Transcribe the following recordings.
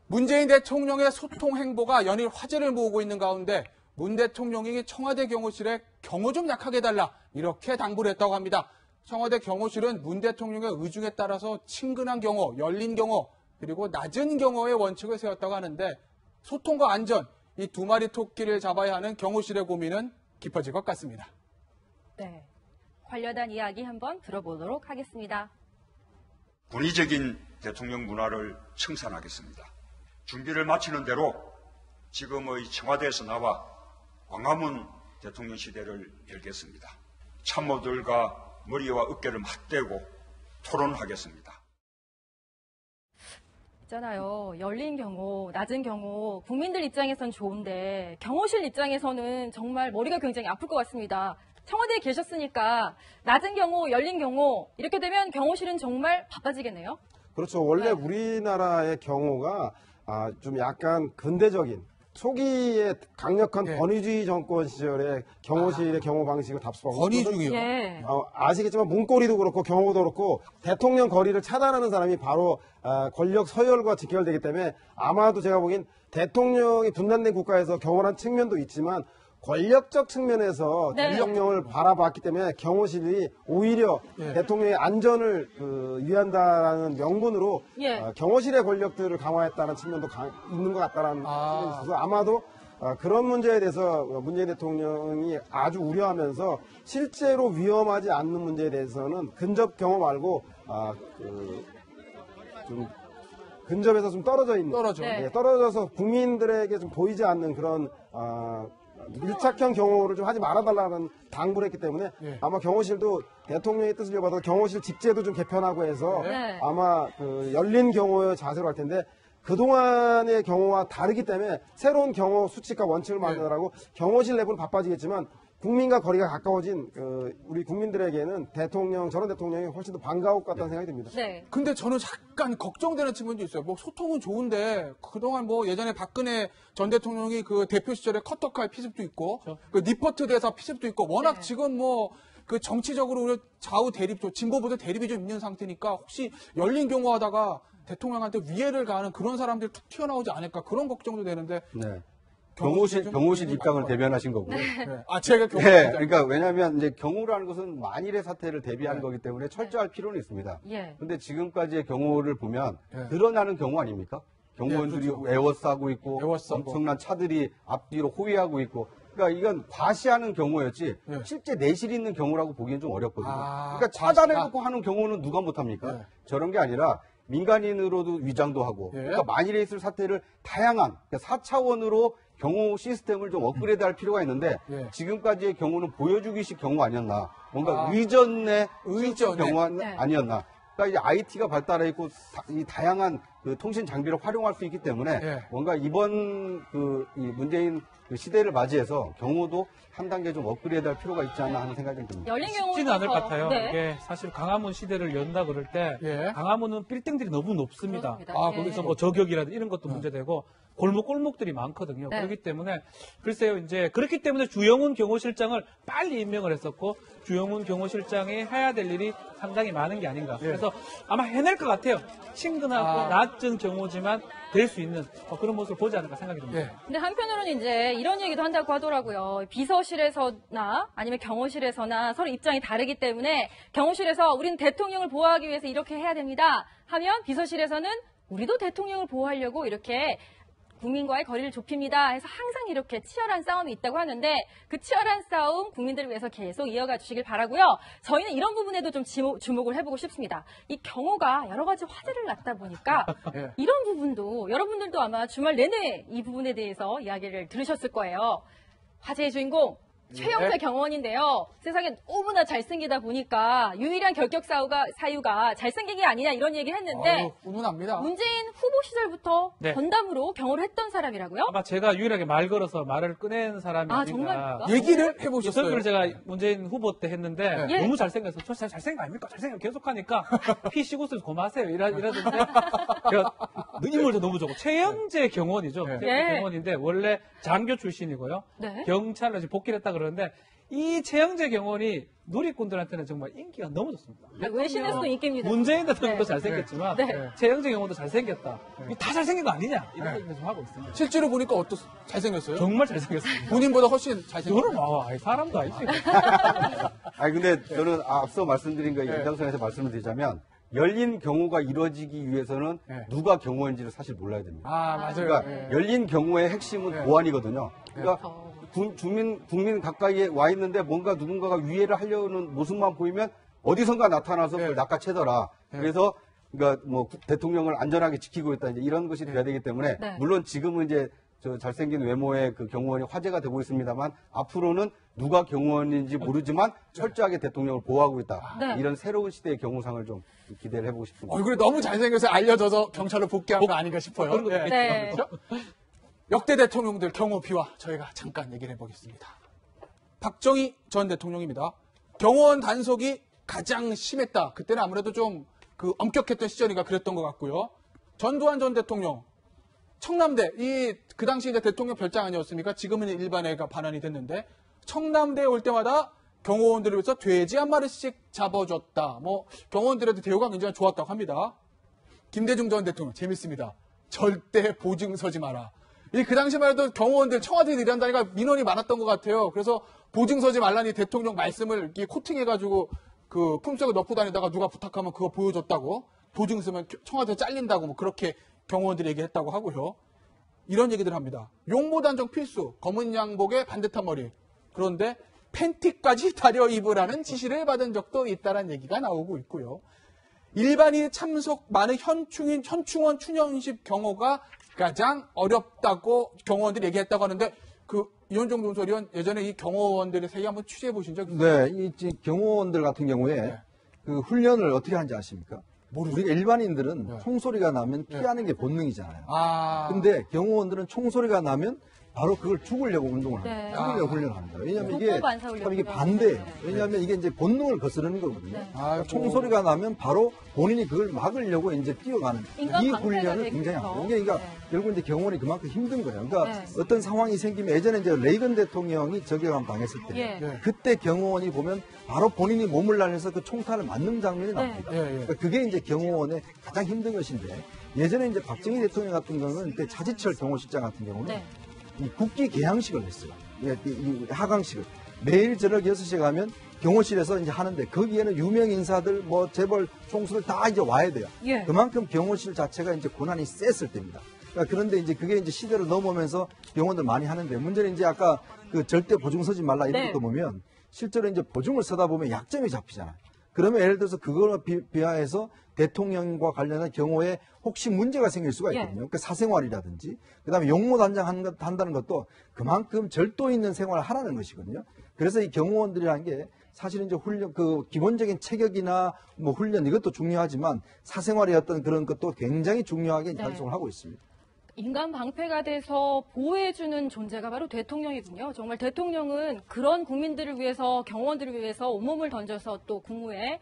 문재인 대통령의 소통 행보가 연일 화제를 모으고 있는 가운데 문 대통령이 청와대 경호실에 경호 좀 약하게 해달라 이렇게 당부를 했다고 합니다. 청와대 경호실은 문 대통령의 의중에 따라서 친근한 경호, 열린 경호, 그리고 낮은 경호의 원칙을 세웠다고 하는데 소통과 안전, 이 두 마리 토끼를 잡아야 하는 경호실의 고민은 깊어질 것 같습니다. 네, 관련한 이야기 한번 들어보도록 하겠습니다. 권위적인 대통령 문화를 청산하겠습니다. 준비를 마치는 대로 지금의 청와대에서 나와 광화문 대통령실을 열겠습니다. 참모들과 머리와 어깨를 맞대고 토론하겠습니다. 있잖아요. 열린 경호, 낮은 경호, 국민들 입장에선 좋은데 경호실 입장에서는 정말 머리가 굉장히 아플 것 같습니다. 청와대에 계셨으니까 낮은 경호, 열린 경호 이렇게 되면 경호실은 정말 바빠지겠네요. 그렇죠. 원래 네. 우리나라의 경호가 좀 약간 근대적인 초기에 강력한 네. 권위주의 정권 시절에 경호실의 경호 방식을 답습하고 권위주의요? 예. 아시겠지만 문고리도 그렇고 경호도 그렇고 대통령 거리를 차단하는 사람이 바로 권력 서열과 직결되기 때문에 아마도 제가 보기엔 대통령이 분단된 국가에서 경호란 측면도 있지만 권력적 측면에서 네. 대통령을 바라봤기 때문에 경호실이 오히려 예. 대통령의 안전을 위한다는 명분으로 예. 경호실의 권력들을 강화했다는 측면도 있는 것 같다는 측면이 있어서 아마도 그런 문제에 대해서 문재인 대통령이 아주 우려하면서 실제로 위험하지 않는 문제에 대해서는 근접 경호 말고 좀 근접에서 좀 떨어져 있는 네. 떨어져서 국민들에게 좀 보이지 않는 그런 밀착형 경호를 좀 하지 말아달라는 당부를 했기 때문에 예. 아마 경호실도 대통령의 뜻을 이어받아 경호실 직제도 좀 개편하고 해서 네. 아마 열린 경호의 자세로 할 텐데 그동안의 경호와 다르기 때문에 새로운 경호 수칙과 원칙을 만들라고 경호실 내부는 바빠지겠지만 국민과 거리가 가까워진 우리 국민들에게는 저런 대통령이 훨씬 더 반가울 것 같다는 생각이 듭니다. 네. 근데 저는 약간 걱정되는 측면도 있어요. 뭐 소통은 좋은데 그동안 뭐 예전에 박근혜 전 대통령이 그 대표 시절에 커터칼 피습도 있고 그 니퍼트 대사 피습도 있고 워낙 네. 지금 뭐 그 정치적으로 좌우 대립, 진보보다 대립이 좀 있는 상태니까 혹시 열린 경호하다가 대통령한테 위해를 가하는 그런 사람들이 툭 튀어나오지 않을까 그런 걱정도 되는데 네. 경호실 경호실 입장을 대변하신 거고요. 네. 제가 경호 네, 그러니까 왜냐하면 이제 경호라는 것은 만일의 사태를 대비하는 거기 때문에 철저할 필요는 있습니다. 예. 근데 지금까지의 경호를 보면 네. 드러나는 경호 아닙니까? 경호원들이 네, 그렇죠. 에워싸고 있고 에워싸고. 엄청난 차들이 앞뒤로 호위하고 있고 그러니까 이건 과시하는 경호였지 네. 실제 내실 있는 경호라고 보기엔 좀 어렵거든요. 그러니까 과시다. 차단해놓고 하는 경호는 누가 못합니까? 네. 저런 게 아니라 민간인으로도 위장도 하고 예. 그러니까 만일에 있을 사태를 다양한 그러니까 4차원으로 경호 시스템을 좀 업그레이드할 필요가 있는데 예. 지금까지의 경우는 보여주기식 경호 아니었나 뭔가 의전의 경호 네. 아니었나 그러니까 이제 IT가 발달해 있고 이 다양한 그 통신 장비를 활용할 수 있기 때문에 예. 뭔가 이번 이 문재인 그 시대를 맞이해서 경호도 한 단계 좀 업그레이드할 필요가 있지 않나 하는 생각이 듭니다. 열린 경호 쉽지는 않을 것 같아요. 네. 이게 사실 강화문 시대를 연다 그럴 때 예. 강화문은 빌딩들이 너무 높습니다. 그렇습니다. 예. 거기서 뭐 저격이라든지 이런 것도 문제되고 골목골목들이 많거든요. 네. 그렇기 때문에 글쎄요 이제 그렇기 때문에 주영훈 경호실장을 빨리 임명을 했었고 주영훈 경호실장이 해야 될 일이 상당히 많은 게 아닌가. 그래서 아마 해낼 것 같아요. 친근하고 낮은 경호지만 될 수 있는 그런 모습을 보지 않을까 생각이 듭니다. 예. 근데 한편으로는 이제 이런 얘기도 한다고 하더라고요. 비서실에서나 아니면 경호실에서나 서로 입장이 다르기 때문에 경호실에서 우리는 대통령을 보호하기 위해서 이렇게 해야 됩니다 하면 비서실에서는 우리도 대통령을 보호하려고 이렇게 국민과의 거리를 좁힙니다 해서 항상 이렇게 치열한 싸움이 있다고 하는데 그 치열한 싸움 국민들을 위해서 계속 이어가 주시길 바라고요. 저희는 이런 부분에도 좀 주목을 해보고 싶습니다. 이 경호가 여러 가지 화제를 낳다 보니까 예. 이런 부분도 여러분들도 아마 주말 내내 이 부분에 대해서 이야기를 들으셨을 거예요. 화제의 주인공 최영태 경호원인데요. 세상에 너무나 잘생기다 보니까 유일한 결격 사유가 잘생긴 게 아니냐 이런 얘기를 했는데 훈훈합니다. 문재인 후보 시절부터 네. 전담으로 경호를 했던 사람이라고요? 아마 제가 유일하게 말 걸어서 말을 꺼낸 사람이 아, 아닌가. 정말입니까? 얘기를 이 해보셨어요? 설교를 제가 문재인 후보 때 했는데 예. 너무 잘생겨서 저 진짜 잘생긴 거 아닙니까? 잘생긴 거 계속하니까 피 씻었으면 고마세요 이러던데 제가 인물도 너무 좋고 최영재 경원이죠. 네. 최영재 예. 경원인데 원래 장교 출신이고요. 네. 경찰로 이제 복귀를 했다 그러는데 이 최영재 경호원이 누리꾼들한테는 정말 인기가 너무 좋습니다. 외신에서도 인기입니다. 문재인 대통령도 네. 잘생겼지만 네. 최영재 경호도 잘생겼다. 이다 잘생긴 거 아니냐 이런 얘기를 좀 하고 있습니다. 실제로 보니까 잘생겼어요? 정말 잘생겼습니다. 본인보다 훨씬 잘생겼어요. 저는 사람도 아니지. 아니 근데 저는 앞서 말씀드린 거 네. 연장선에서 말씀을 드리자면 열린 경호가 이루어지기 위해서는 네. 누가 경호인지를 사실 몰라야 됩니다. 아, 맞아요. 그러니까 네. 열린 경호의 핵심은 네. 보안이거든요. 그러니까 국민 가까이에 와 있는데 뭔가 누군가가 위해를 하려는 모습만 보이면 어디선가 나타나서 그걸 낚아채더라. 네. 그래서 그러니까 뭐 대통령을 안전하게 지키고 있다 이제 이런 것이 돼야 되기 때문에 네. 물론 지금은 이제 저 잘생긴 외모의 그 경호원이 화제가 되고 있습니다만 앞으로는 누가 경호원인지 모르지만 철저하게 대통령을 보호하고 있다. 네. 이런 새로운 시대의 경호상을 좀 기대를 해보고 싶습니다. 얼굴이 너무 잘생겨서 알려져서 경찰로 복귀한 거 아닌가 싶어요. 그런 것도 네. 네. 역대 대통령들 경호 비화 저희가 잠깐 얘기를 해보겠습니다. 박정희 전 대통령입니다. 경호원 단속이 가장 심했다. 그때는 아무래도 좀 그 엄격했던 시절이니까 그랬던 것 같고요. 전두환 전 대통령 청남대 그 당시 이제 대통령 별장 아니었습니까? 지금은 일반회가 반환이 됐는데 청남대에 올 때마다 경호원들을 위해서 돼지 한 마리씩 잡아줬다. 뭐 경호원들한테 대우가 굉장히 좋았다고 합니다. 김대중 전 대통령 재밌습니다. 절대 보증 서지 마라. 그 당시만 해도 경호원들 청와대에 일한다니까 민원이 많았던 것 같아요. 그래서 보증 서지 말라니 대통령 말씀을 이렇게 코팅해가지고 그 품속에 넣고 다니다가 누가 부탁하면 그거 보여줬다고 보증 쓰면 청와대 잘린다고 뭐 그렇게 경호원들이 얘기했다고 하고요. 이런 얘기들 합니다. 용모 단정 필수, 검은 양복에 반듯한 머리. 그런데 팬티까지 다려 입으라는 지시를 받은 적도 있다는 얘기가 나오고 있고요. 일반인 참석 많은 현충원 추념식 경호가 가장 어렵다고 경호원들이 얘기했다고 하는데 이현종 논설위원 예전에 이 경호원들의 세계 한번 취재해 보신 적 있어요? 네, 이 경호원들 같은 경우에 네. 그 훈련을 어떻게 하는지 아십니까? 모르죠. 우리가 일반인들은 네. 총소리가 나면 피하는 게 본능이잖아요. 아, 근데 경호원들은 총소리가 나면 바로 그걸 죽으려고 운동을 합니다. 네. 죽으려고 훈련합니다. 왜냐하면 이게 불법 안사 참 이게 훈련이죠. 반대예요. 왜냐하면 이게 이제 본능을 거스르는 거거든요. 네. 그러니까 총소리가 나면 바로 본인이 그걸 막으려고 이제 뛰어가는 인간 이 방패가 훈련을 되겠죠. 굉장히 하고 그러니까 네. 결국 이제 경호원이 그만큼 힘든 거예요. 그러니까 네. 어떤 상황이 생기면 예전에 이제 레이건 대통령이 저격을 당했을 때 예. 네. 그때 경호원이 보면 바로 본인이 몸을 날려서 그 총탄을 맞는 장면이 나옵니다. 예, 예. 그러니까 그게 이제 경호원의 가장 힘든 것인데 예전에 이제 박정희 대통령 같은 경우는 그때 차지철 경호실장 같은 경우는 네. 이 국기 개항식을 했어요. 이 하강식을. 매일 저녁 6시에 가면 경호실에서 이제 하는데 거기에는 유명 인사들 뭐 재벌 총수들 다 이제 와야 돼요. 예. 그만큼 경호실 자체가 이제 고난이 셌을 때입니다. 그러니까 그런데 이제 그게 이제 시대를 넘어오면서 경호원들 많이 하는데 문제는 이제 아까 그 절대 보증 서지 말라 이런 네. 것도 보면 실제로 이제 보증을 서다 보면 약점이 잡히잖아요. 그러면 예를 들어서 그걸 비하해서 대통령과 관련한 경호에 혹시 문제가 생길 수가 예. 있거든요. 그 사생활이라든지, 그 다음에 용모 단장 한다는 것도 그만큼 절도 있는 생활을 하라는 것이거든요. 그래서 이 경호원들이라는 게 사실은 이제 훈련, 그 기본적인 체격이나 뭐 훈련 이것도 중요하지만 사생활의 어떤 그런 것도 굉장히 중요하게 네. 활동을 하고 있습니다. 인간 방패가 돼서 보호해주는 존재가 바로 대통령이군요. 정말 대통령은 그런 국민들을 위해서, 경호원들을 위해서 온몸을 던져서 또 국무에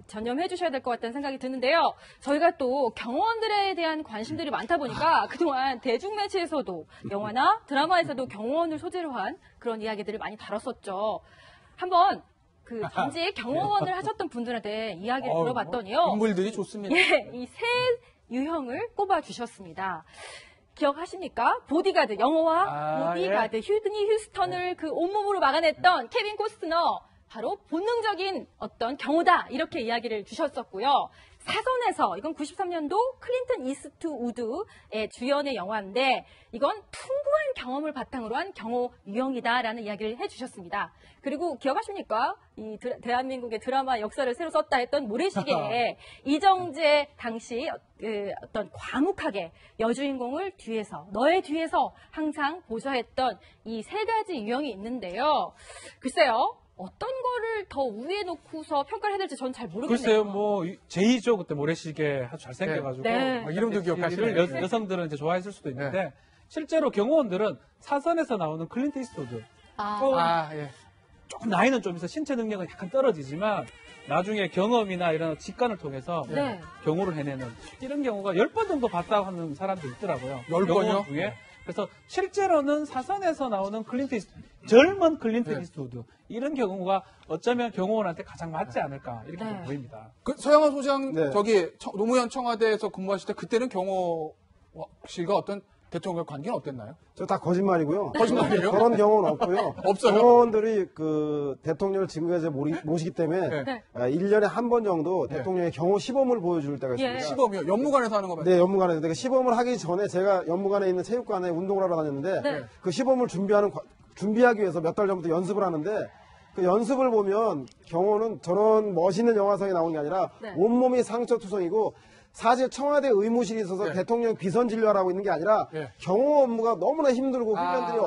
전념해 주셔야 될 것 같다는 생각이 드는데요. 저희가 또 경호원들에 대한 관심들이 많다 보니까 그동안 대중매체에서도 영화나 드라마에서도 경호원을 소재로 한 그런 이야기들을 많이 다뤘었죠. 한번 그 전직 경호원을 하셨던 분들한테 이야기를 들어봤더니요. 인물들이 좋습니다. 예, 이 세 유형을 꼽아 주셨습니다. 기억하십니까? 보디가드, 영어와 보디가드, 휴드니 휴스턴을 그 온몸으로 막아냈던 케빈 코스트너, 바로 본능적인 어떤 경호다, 이렇게 이야기를 주셨었고요. 사선에서, 이건 93년도 클린턴 이스트우드의 주연의 영화인데, 이건 풍부한 경험을 바탕으로 한 경호 유형이다라는 이야기를 해주셨습니다. 그리고 기억하십니까? 이 대한민국의 드라마 역사를 새로 썼다 했던 모래시계에 이정재 당시 어떤 과묵하게 여주인공을 뒤에서, 너의 뒤에서 항상 보좌했던 이 세 가지 유형이 있는데요. 글쎄요. 어떤 거를 더 우위에 놓고서 평가를 해야 될지 저는 잘 모르겠네요. 글쎄요, 뭐 제2죠. 그때 모래시계 아주 잘생겨가지고 네. 이름도 기억하시네요. 여성들은 이제 좋아했을 수도 있는데 실제로 경호원들은 사선에서 나오는 클린트 이스트우드 예. 조금 나이는 좀 있어 신체 능력은 약간 떨어지지만 나중에 경험이나 이런 직관을 통해서 네. 경호를 해내는 이런 경우가 10번 정도 봤다고 하는 사람도 있더라고요. 10번이요? 경호원 중에. 그래서 실제로는 사선에서 나오는 클린트 젊은 클린트 이스트우드 이런 경우가 어쩌면 경호원한테 가장 맞지 않을까 이렇게 좀 보입니다. 그 서영원 소장 네. 저기 노무현 청와대에서 근무하실 때 그때는 경호실과 어떤 대통령 관계는 어땠나요? 저 다 거짓말이고요. 거짓말이에요? 그런 경우는 없고요. 없어요? 경호원들이 그 대통령을 지금까지 모시기 때문에 네. 1년에 한 번 정도 대통령의 경호 시범을 보여줄 때가 있습니다. 시범이요? 연무관에서 하는 거 맞나요? 네, 연무관에서. 근데 그 시범을 하기 전에 제가 연무관에 있는 체육관에 운동을 하러 다녔는데 그 시범을 준비하기 위해서 몇 달 전부터 연습을 하는데 그 연습을 보면 경호는 저런 멋있는 영화상에 나오는 게 아니라 온몸이 상처투성이고 사실 청와대 의무실이 있어서 대통령 비선 진료를 하고 있는 게 아니라 경호 업무가 너무나 힘들고 훈련들이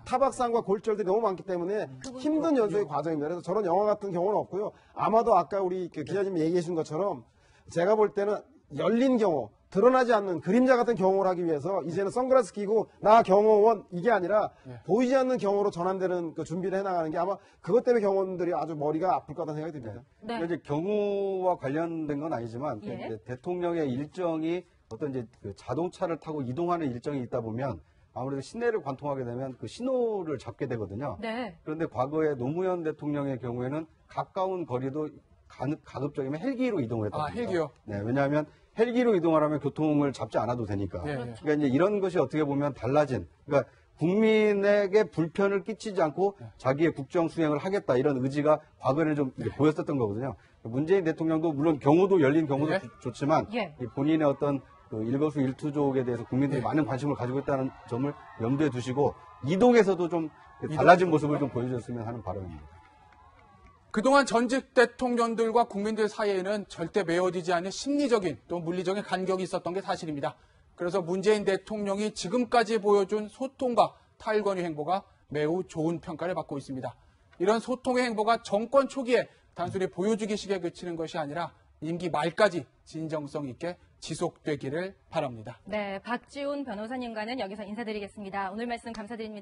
타박상과 골절들이 너무 많기 때문에 힘든 연수의 과정입니다. 그래서 저런 영화 같은 경우는 없고요. 아마도 아까 우리 그 기자님이 얘기해 주신 것처럼 제가 볼 때는 열린 경호, 드러나지 않는 그림자 같은 경호를 하기 위해서 이제는 선글라스 끼고 나 경호원 이게 아니라 보이지 않는 경호로 전환되는 그 준비를 해나가는 게 아마 그것 때문에 경호원들이 아주 머리가 아플 거라는 생각이 듭니다. 네. 이제 경호와 관련된 건 아니지만 이제 대통령의 일정이 어떤 이제 그 자동차를 타고 이동하는 일정이 있다 보면 아무래도 시내를 관통하게 되면 그 신호를 잡게 되거든요. 네. 그런데 과거에 노무현 대통령의 경우에는 가까운 거리도 가급적이면 헬기로 이동을 했다. 헬기요? 네, 왜냐하면 헬기로 이동하려면 교통을 잡지 않아도 되니까. 그러니까 이제 이런 것이 어떻게 보면 달라진. 그러니까 국민에게 불편을 끼치지 않고 자기의 국정 수행을 하겠다 이런 의지가 과거에는 좀 보였었던 거거든요. 문재인 대통령도 물론 경우도 열린 경우도 좋지만 이 본인의 어떤 그 일거수일투족에 대해서 국민들이 많은 관심을 가지고 있다는 점을 염두에 두시고 이동에서도 좀 달라진 모습을 좀 보여줬으면 하는 바람입니다. 그동안 전직 대통령들과 국민들 사이에는 절대 메워지지 않는 심리적인 또 물리적인 간격이 있었던 게 사실입니다. 그래서 문재인 대통령이 지금까지 보여준 소통과 타일권위 행보가 매우 좋은 평가를 받고 있습니다. 이런 소통의 행보가 정권 초기에 단순히 보여주기식에 그치는 것이 아니라 임기 말까지 진정성 있게 지속되기를 바랍니다. 네, 박지훈 변호사님과는 여기서 인사드리겠습니다. 오늘 말씀 감사드립니다.